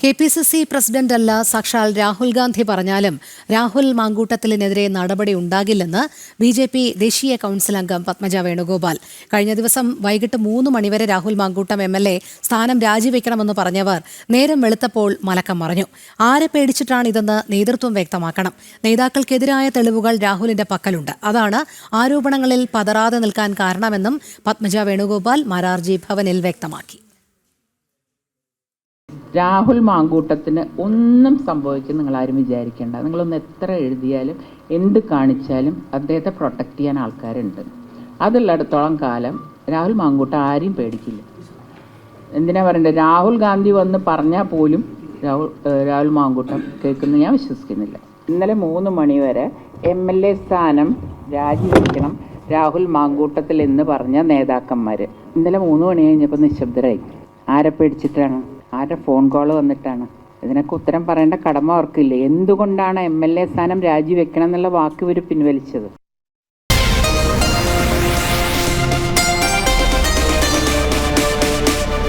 KPCC പ്രസിഡന്റല്ല സാക്ഷാൽ രാഹുൽ ഗാന്ധി പറഞ്ഞാലും രാഹുൽ മാങ്കൂട്ടത്തിലിനെതിരെ നടപടി ഉണ്ടാകില്ലെന്ന് BJP ദേശീയ കൌൺസിൽ അംഗം പത്മജ വേണുഗോപാൽ. കഴിഞ്ഞ ദിവസം വൈകിട്ട് 3 മണിവരെ രാഹുൽ മാങ്കൂട്ടം MLA സ്ഥാനം രാജിവെക്കണമെന്ന് പറഞ്ഞവർ നേരം വെളുത്തപ്പോൾ മലക്കം മറിഞ്ഞു. ആരെ പേടിച്ചിട്ടാണിതെന്ന് നേതൃത്വം വ്യക്തമാക്കണം. നേതാക്കൾക്കെതിരായ തെളിവുകൾ രാഹുലിന്റെ പക്കലുണ്ട്. അതാണ് ആരോപണങ്ങളിൽ പതറാതെ നിൽക്കാൻ കാരണമെന്നും പത്മജ വേണുഗോപാൽ മാരാർജി ഭവനിൽ വ്യക്തമാക്കി. രാഹുൽ മാങ്കൂട്ടത്തിന് ഒന്നും സംഭവിക്കും നിങ്ങളാരും വിചാരിക്കേണ്ട. നിങ്ങളൊന്ന് എത്ര എഴുതിയാലും എന്ത് കാണിച്ചാലും അദ്ദേഹത്തെ പ്രൊട്ടക്റ്റ് ചെയ്യാൻ ആൾക്കാരുണ്ട്. അതുള്ളിടത്തോളം കാലം രാഹുൽ മാങ്കൂട്ടം ആരെയും പേടിക്കില്ല. എന്തിനാ പറയണ്ടത്? രാഹുൽ ഗാന്ധി വന്ന് പറഞ്ഞാൽ പോലും രാഹുൽ മാങ്കൂട്ടം കേൾക്കുന്നു ഞാൻ വിശ്വസിക്കുന്നില്ല. ഇന്നലെ 3 മണിവരെ MLA സ്ഥാനം രാജിവെക്കണം രാഹുൽ മാങ്കൂട്ടത്തിൽ എന്ന് പറഞ്ഞ നേതാക്കന്മാർ ഇന്നലെ 3 മണി കഴിഞ്ഞപ്പോൾ നിശബ്ദരായി. ആരെ പേടിച്ചിട്ടാണ്? ആരുടെ ഫോൺ കോൾ വന്നിട്ടാണ്? ഇതിനൊക്കെ ഉത്തരം പറയേണ്ട കടമ അവർക്കില്ലേ? എന്തുകൊണ്ടാണ് MLA സ്ഥാനം രാജിവെക്കണം എന്നുള്ള വാക്ക് ഇവർ പിൻവലിച്ചത്?